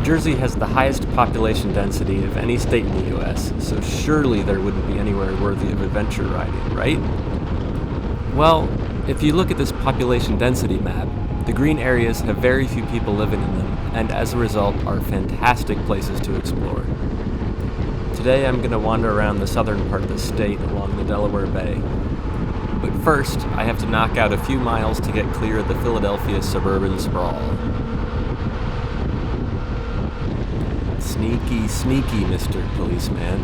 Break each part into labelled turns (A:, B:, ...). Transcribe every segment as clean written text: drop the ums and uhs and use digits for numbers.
A: Jersey has the highest population density of any state in the US, so surely there wouldn't be anywhere worthy of adventure riding, right? Well, if you look at this population density map, the green areas have very few people living in them, and as a result are fantastic places to explore. Today I'm going to wander around the southern part of the state along the Delaware Bay. But first, I have to knock out a few miles to get clear of the Philadelphia suburban sprawl. Sneaky, sneaky, Mr. Policeman.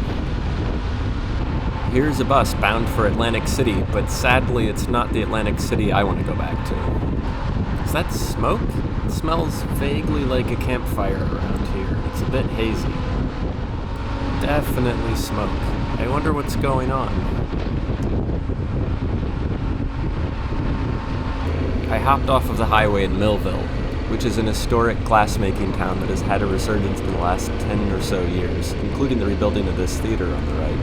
A: Here's a bus bound for Atlantic City, but sadly it's not the Atlantic City I want to go back to. Is that smoke? It smells vaguely like a campfire around here. It's a bit hazy. Definitely smoke. I wonder what's going on. I hopped off of the highway in Millville, which is an historic glassmaking town that has had a resurgence in the last 10 or so years, including the rebuilding of this theater on the right.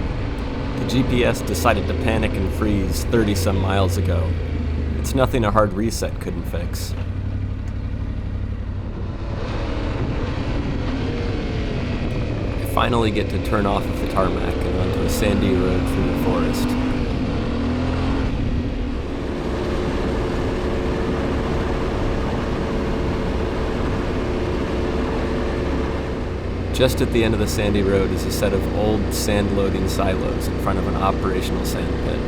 A: The GPS decided to panic and freeze 30-some miles ago. It's nothing a hard reset couldn't fix. I finally get to turn off of the tarmac and onto a sandy road through the forest. Just at the end of the sandy road is a set of old sand-loading silos in front of an operational sand pit.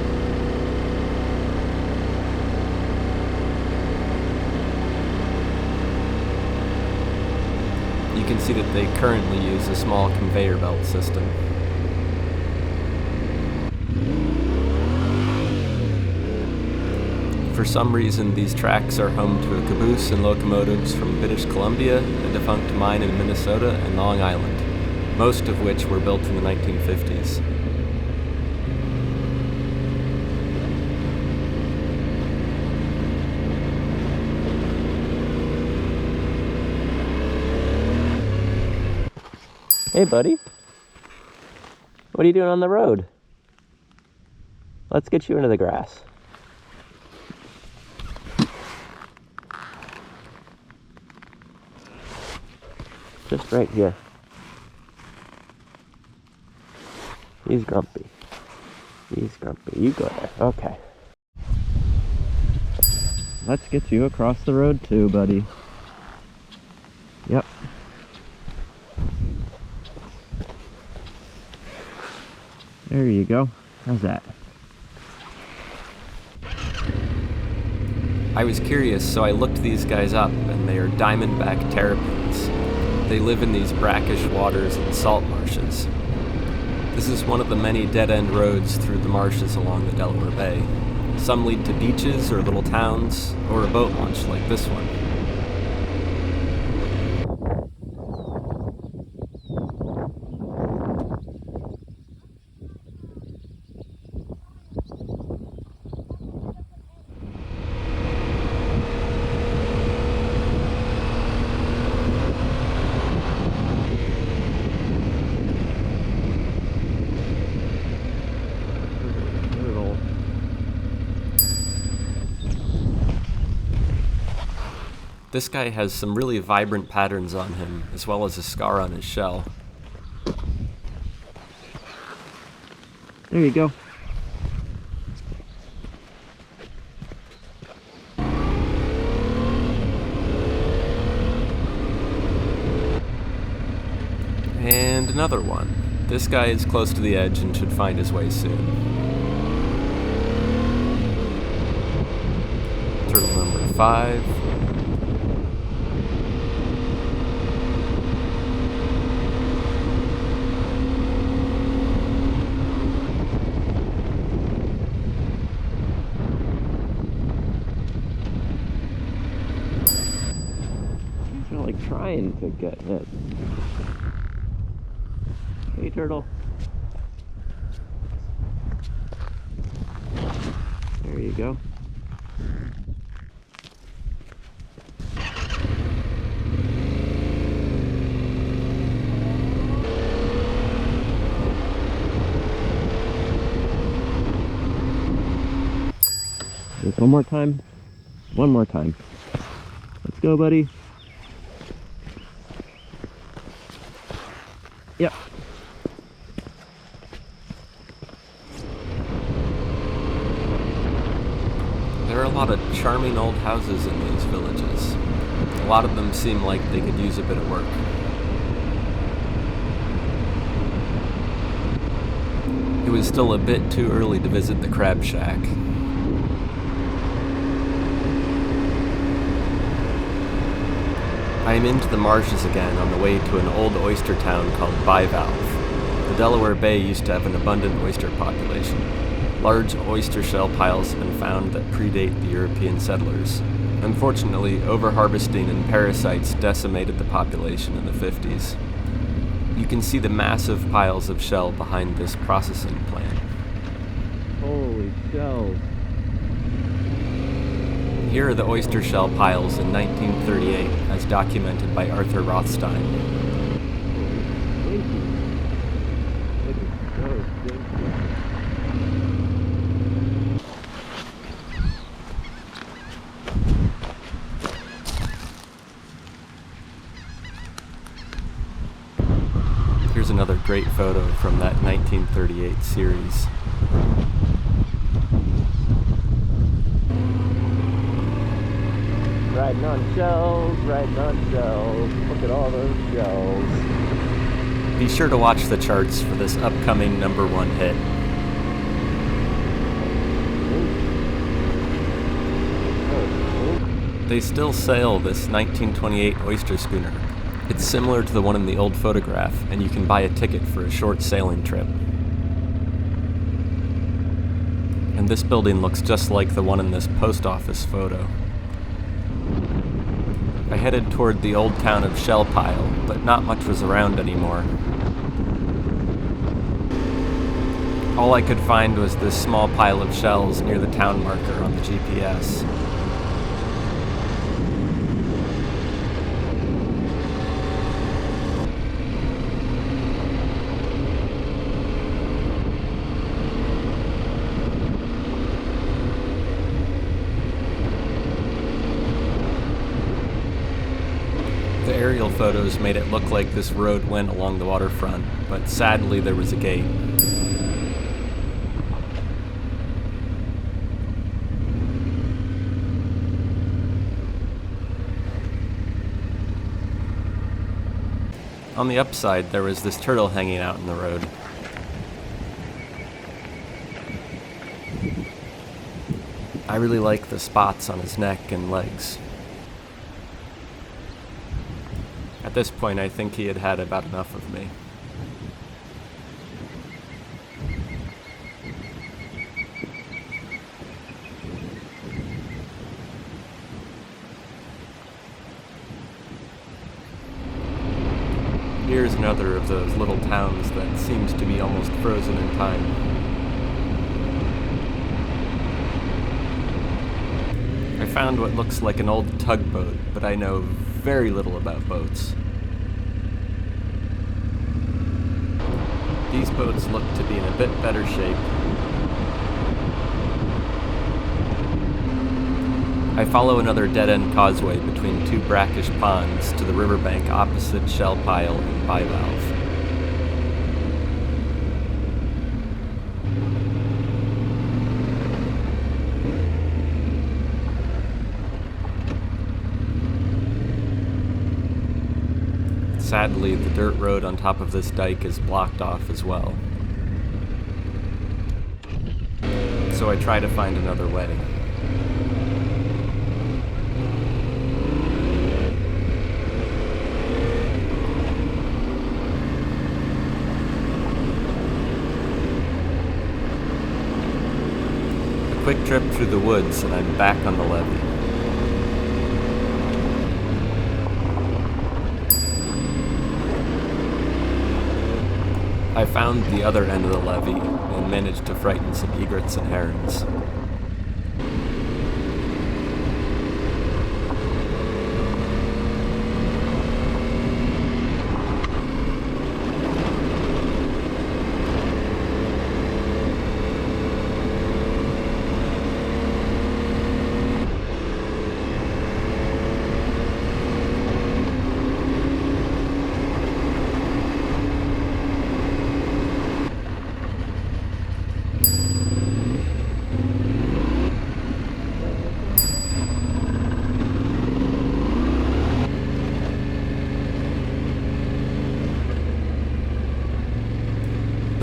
A: You can see that they currently use a small conveyor belt system. For some reason, these tracks are home to a caboose and locomotives from British Columbia, a defunct mine in Minnesota, and Long Island, most of which were built in the 1950s. Hey, buddy. What are you doing on the road? Let's get you into the grass. Just right here. He's grumpy. He's grumpy. You go there. Okay. Let's get you across the road too, buddy. Yep. There you go. How's that? I was curious, so I looked these guys up, and they are diamondback terrapins. They live in these brackish waters and salt marshes. This is one of the many dead-end roads through the marshes along the Delaware Bay. Some lead to beaches or little towns, or a boat launch like this one. This guy has some really vibrant patterns on him, as well as a scar on his shell. There you go. And another one. This guy is close to the edge and should find his way soon. Turtle number 5. Trying to get hit. Hey, turtle. There you go. Just one more time. One more time. Let's go, buddy.
B: Yep.
A: There are a lot of charming old houses in these villages. A lot of them seem like they could use a bit of work. It was still a bit too early to visit the crab shack. I am into the marshes again on the way to an old oyster town called Bivalve. The Delaware Bay used to have an abundant oyster population. Large oyster shell piles have been found that predate the European settlers. Unfortunately, overharvesting and parasites decimated the population in the 50s. You can see the massive piles of shell behind this processing plant.
B: Holy shells.
A: Here are the oyster shell piles in 1938, as documented by Arthur Rothstein. Here's another great photo from that 1938 series.
B: Riding on shells, riding on shells. Look at all those shells.
A: Be sure to watch the charts for this upcoming #1 hit. They still sail this 1928 oyster schooner. It's similar to the one in the old photograph, and you can buy a ticket for a short sailing trip. And this building looks just like the one in this post office photo. I headed toward the old town of Shell Pile, but not much was around anymore. All I could find was this small pile of shells near the town marker on the GPS. The aerial photos made it look like this road went along the waterfront, but sadly there was a gate. On the upside, there was this turtle hanging out in the road. I really like the spots on his neck and legs. At this point, I think he had had about enough of me. Here's another of those little towns that seems to be almost frozen in time. I found what looks like an old tugboat, but I know very little about boats. These boats look to be in a bit better shape. I follow another dead-end causeway between two brackish ponds to the riverbank opposite Shell Pile and Bivalve. Sadly, the dirt road on top of this dike is blocked off as well. So I try to find another way. A quick trip through the woods and I'm back on the levee. I found the other end of the levee and managed to frighten some egrets and herons.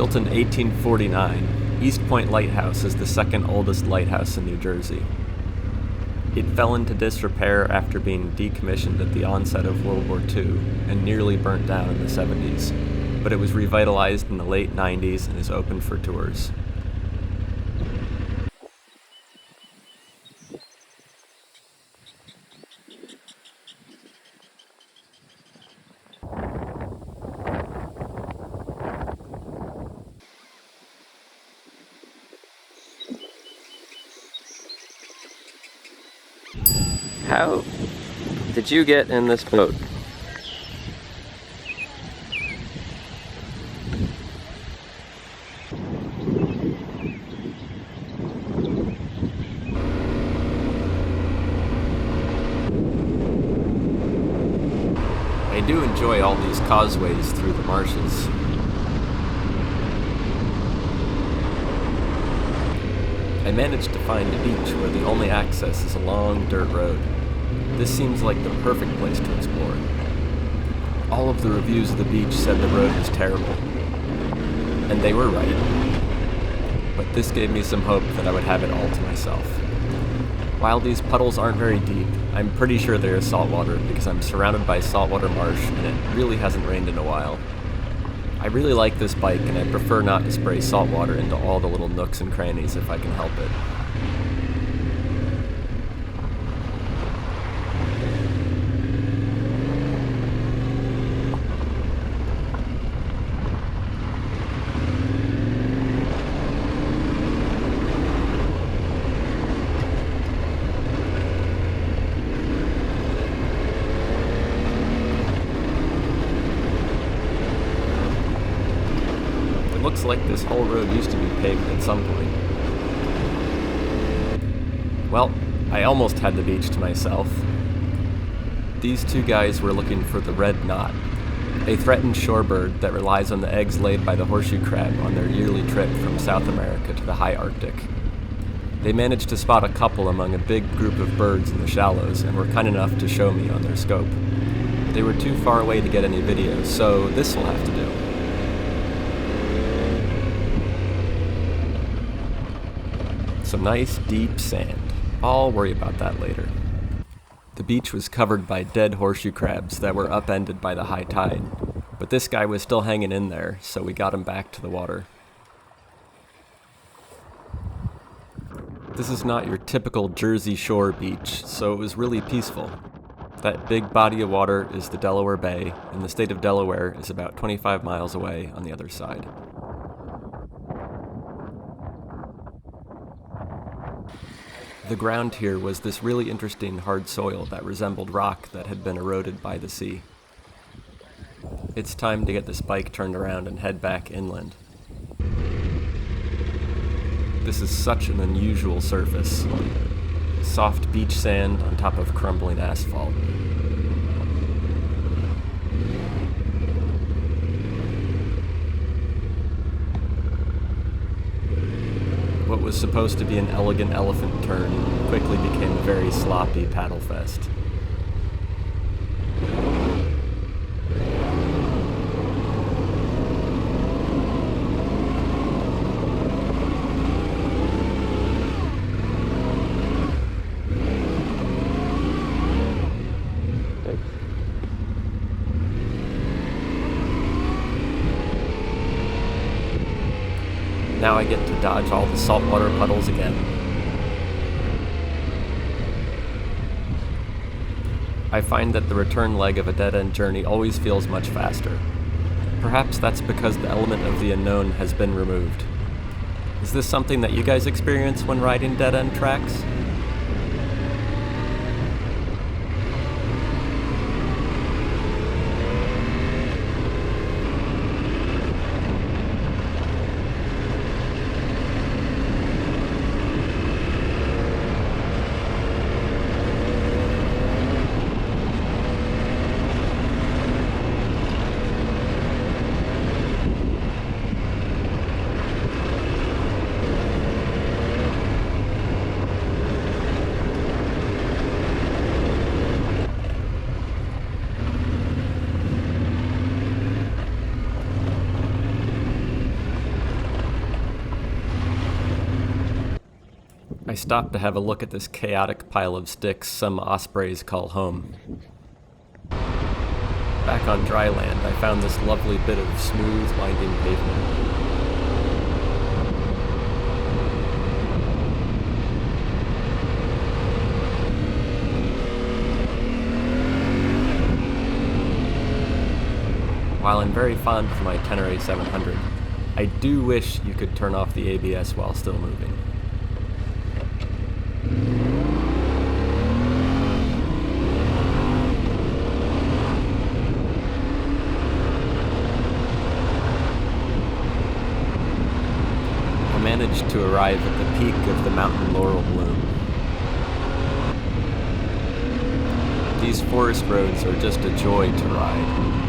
A: Built in 1849, East Point Lighthouse is the second oldest lighthouse in New Jersey. It fell into disrepair after being decommissioned at the onset of World War II and nearly burnt down in the 70s, but it was revitalized in the late 90s and is open for tours. How did you get in this boat? I do enjoy all these causeways through the marshes. I managed to find a beach where the only access is a long dirt road. This seems like the perfect place to explore. All of the reviews of the beach said the road was terrible. And they were right. But this gave me some hope that I would have it all to myself. While these puddles aren't very deep, I'm pretty sure there is saltwater because I'm surrounded by saltwater marsh and it really hasn't rained in a while. I really like this bike and I prefer not to spray saltwater into all the little nooks and crannies if I can help it. It looks like this whole road used to be paved at some point. Well, I almost had the beach to myself. These two guys were looking for the red knot, a threatened shorebird that relies on the eggs laid by the horseshoe crab on their yearly trip from South America to the high Arctic. They managed to spot a couple among a big group of birds in the shallows and were kind enough to show me on their scope. They were too far away to get any videos, so this will have to do. Some nice deep sand. I'll worry about that later. The beach was covered by dead horseshoe crabs that were upended by the high tide, but this guy was still hanging in there, so we got him back to the water. This is not your typical Jersey Shore beach, so it was really peaceful. That big body of water is the Delaware Bay, and the state of Delaware is about 25 miles away on the other side. The ground here was this really interesting hard soil that resembled rock that had been eroded by the sea. It's time to get this bike turned around and head back inland. This is such an unusual surface. Soft beach sand on top of crumbling asphalt. What was supposed to be an elegant elephant turn quickly became a very sloppy paddle fest. Now I get to dodge all the saltwater puddles again. I find that the return leg of a dead-end journey always feels much faster. Perhaps that's because the element of the unknown has been removed. Is this something that you guys experience when riding dead-end tracks? I stopped to have a look at this chaotic pile of sticks some ospreys call home. Back on dry land, I found this lovely bit of smooth, winding pavement. While I'm very fond of my Tenere 700, I do wish you could turn off the ABS while still moving. I managed to arrive at the peak of the mountain laurel bloom. These forest roads are just a joy to ride.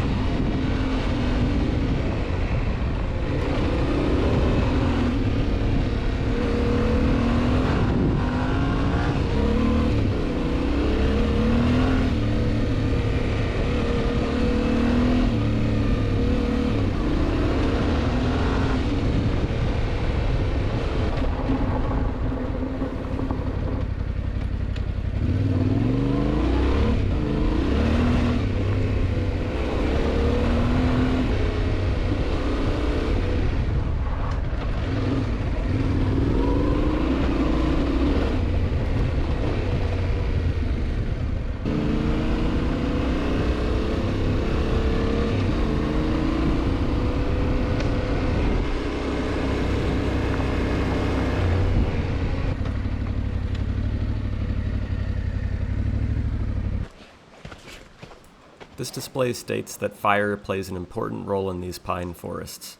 A: This display states that fire plays an important role in these pine forests.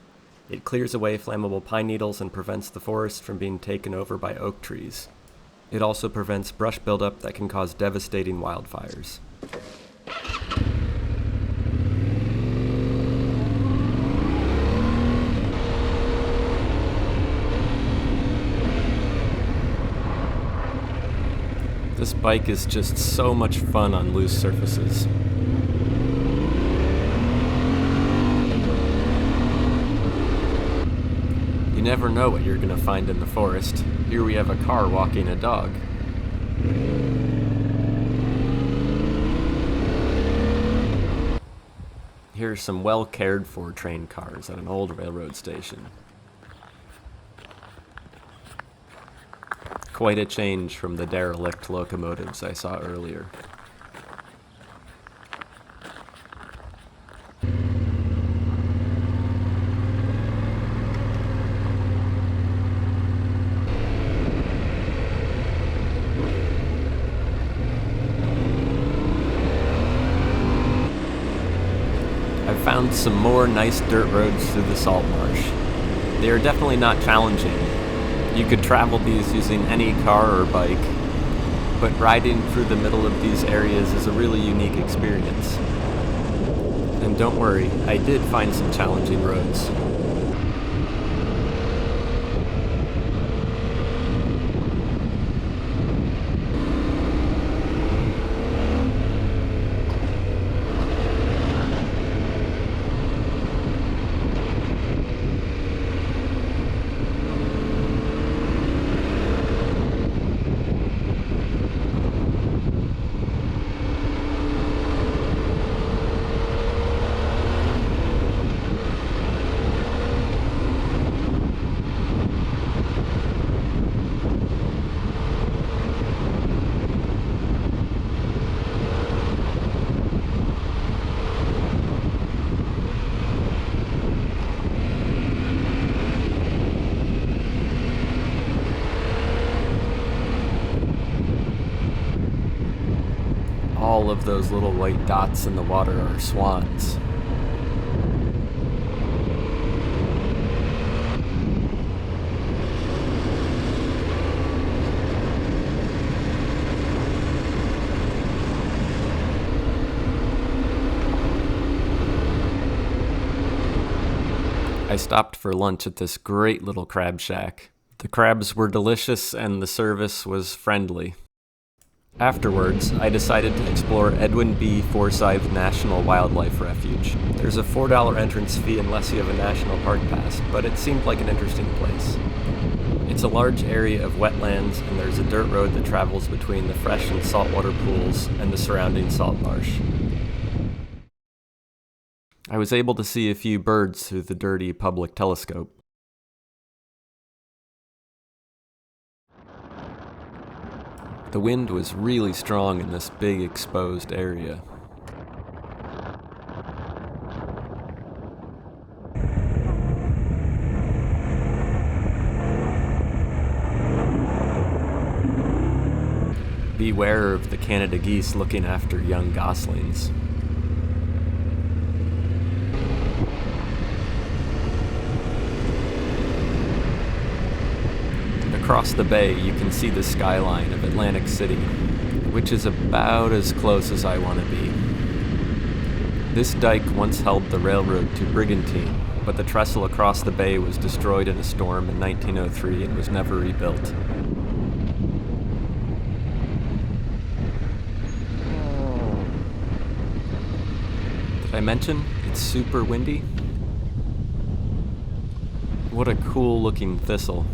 A: It clears away flammable pine needles and prevents the forest from being taken over by oak trees. It also prevents brush buildup that can cause devastating wildfires. This bike is just so much fun on loose surfaces. You never know what you're gonna find in the forest. Here we have a car walking a dog. Here are some well cared for train cars at an old railroad station. Quite a change from the derelict locomotives I saw earlier. I've found some more nice dirt roads through the salt marsh. They are definitely not challenging. You could travel these using any car or bike, but riding through the middle of these areas is a really unique experience. And don't worry, I did find some challenging roads. All of those little white dots in the water are swans. I stopped for lunch at this great little crab shack. The crabs were delicious and the service was friendly. Afterwards, I decided to explore Edwin B. Forsyth National Wildlife Refuge. There's a $4 entrance fee unless you have a National Park Pass, but it seemed like an interesting place. It's a large area of wetlands, and there's a dirt road that travels between the fresh and saltwater pools and the surrounding salt marsh. I was able to see a few birds through the dirty public telescope. The wind was really strong in this big exposed area. Beware of the Canada geese looking after young goslings. Across the bay, you can see the skyline of Atlantic City, which is about as close as I want to be. This dike once held the railroad to Brigantine, but the trestle across the bay was destroyed in a storm in 1903 and was never rebuilt. Did I mention it's super windy? What a cool looking thistle.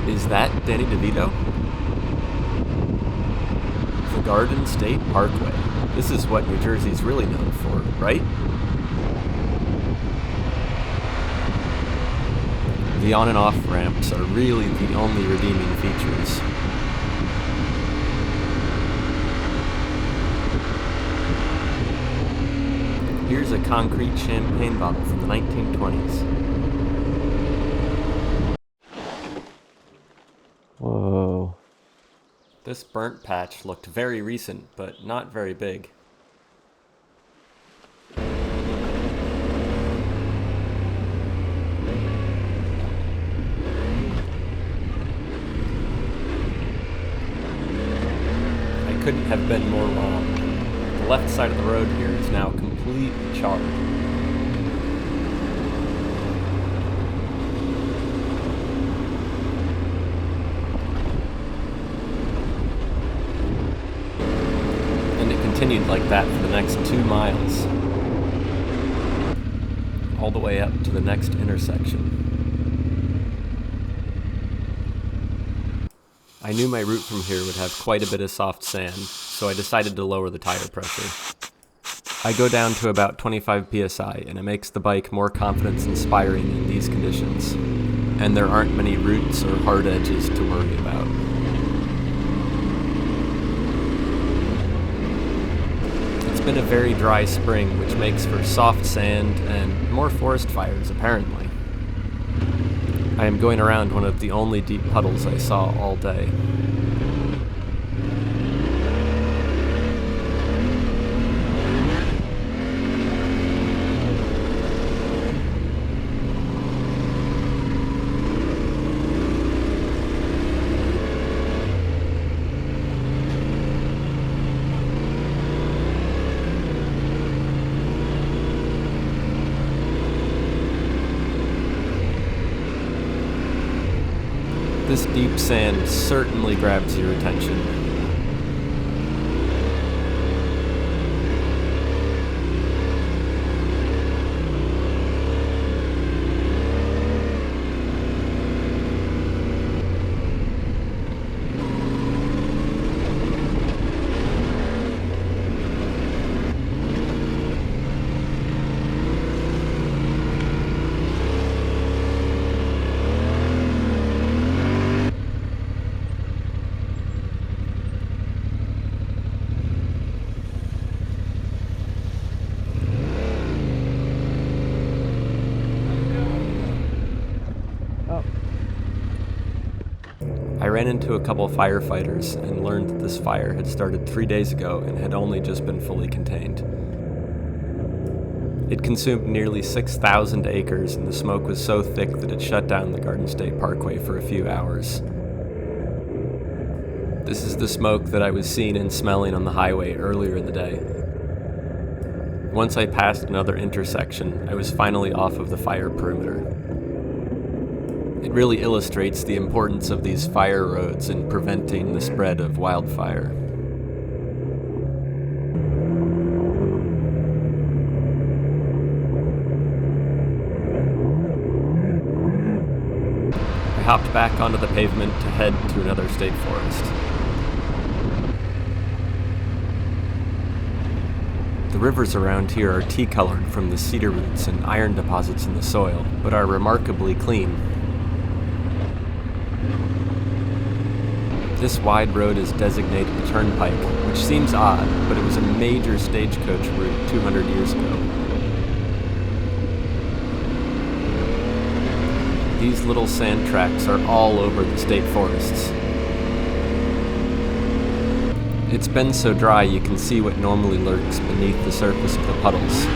A: Is that Danny DeVito? The Garden State Parkway. This is what New Jersey's really known for, right? The on and off ramps are really the only redeeming features. Here's a concrete champagne bottle from the 1920s. Whoa. This burnt patch looked very recent, but not very big. I couldn't have been more wrong. The left side of the road here is now completely charred. Continued like that for the next 2 miles, all the way up to the next intersection. I knew my route from here would have quite a bit of soft sand, so I decided to lower the tire pressure. I go down to about 25 psi, and it makes the bike more confidence-inspiring in these conditions, and there aren't many roots or hard edges to worry about. It's been a very dry spring, which makes for soft sand and more forest fires, apparently. I am going around one of the only deep puddles I saw all day. This deep sand certainly grabs your attention. I ran into a couple firefighters and learned that this fire had started 3 days ago and had only just been fully contained. It consumed nearly 6,000 acres, and the smoke was so thick that it shut down the Garden State Parkway for a few hours. This is the smoke that I was seeing and smelling on the highway earlier in the day. Once I passed another intersection, I was finally off of the fire perimeter. It really illustrates the importance of these fire roads in preventing the spread of wildfire. I hopped back onto the pavement to head to another state forest. The rivers around here are tea-colored from the cedar roots and iron deposits in the soil, but are remarkably clean. This wide road is designated a turnpike, which seems odd, but it was a major stagecoach route 200 years ago. These little sand tracks are all over the state forests. It's been so dry you can see what normally lurks beneath the surface of the puddles.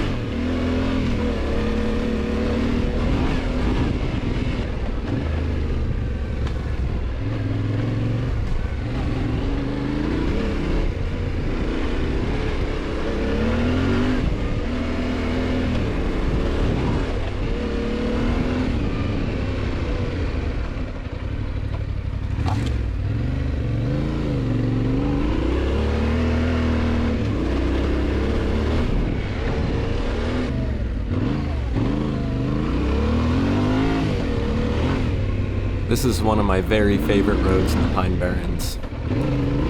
A: This is one of my very favorite roads in the Pine Barrens.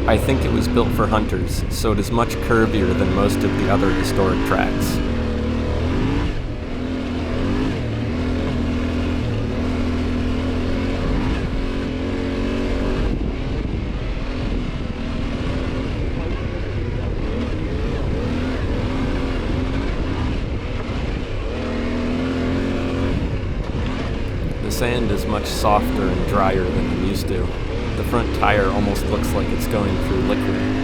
A: I think it was built for hunters, so it is much curvier than most of the other historic tracks. The sand is much softer and drier than I'm used to. The front tire almost looks like it's going through liquid.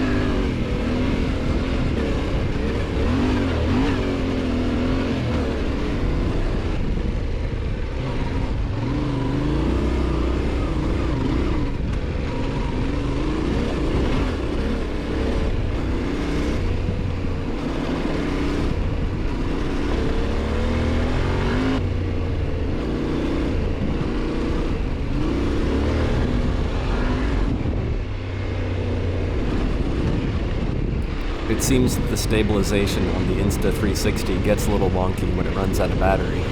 A: It seems that the stabilization on the Insta360 gets a little wonky when it runs out of battery.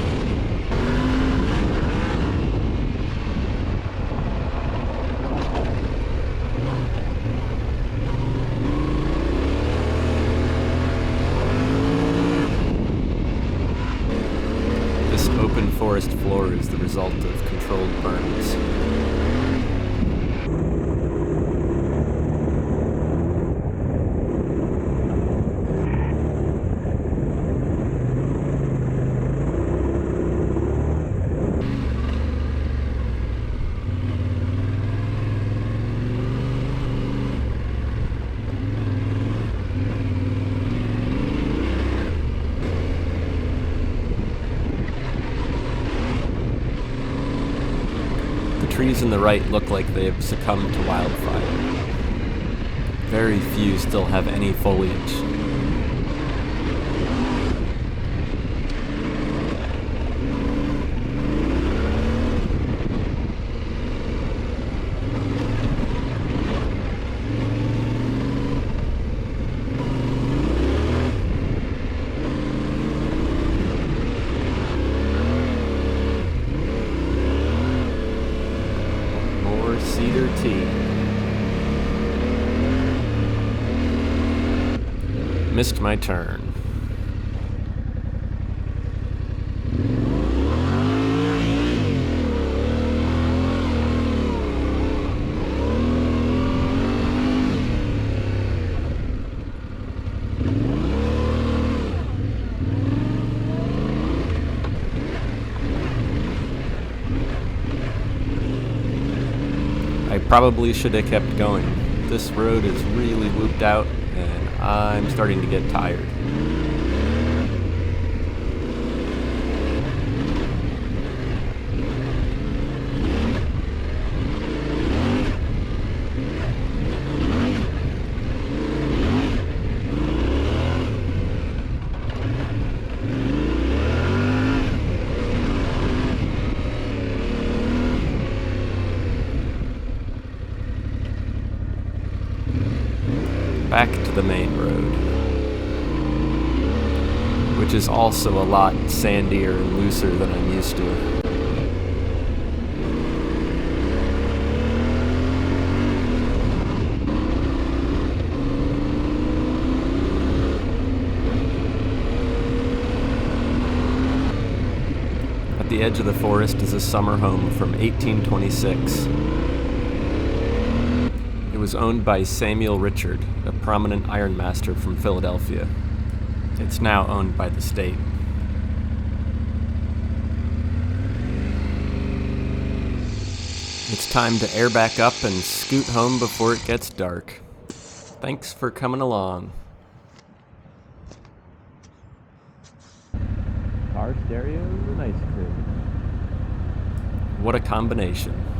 A: This open forest floor is the result of controlled burns. The trees on the right look like they have succumbed to wildfire. Very few still have any foliage. Cedar tea. Missed my turn. I probably should have kept going. This road is really looped out, and I'm starting to get tired. back to the main road, which is also a lot sandier and looser than I'm used to. At the edge of the forest is a summer home from 1826. It was owned by Samuel Richard, a prominent ironmaster from Philadelphia. It's now owned by the state. It's time to air back up and scoot home before it gets dark. Thanks for coming along.
B: Car stereo and ice cream.
A: What a combination.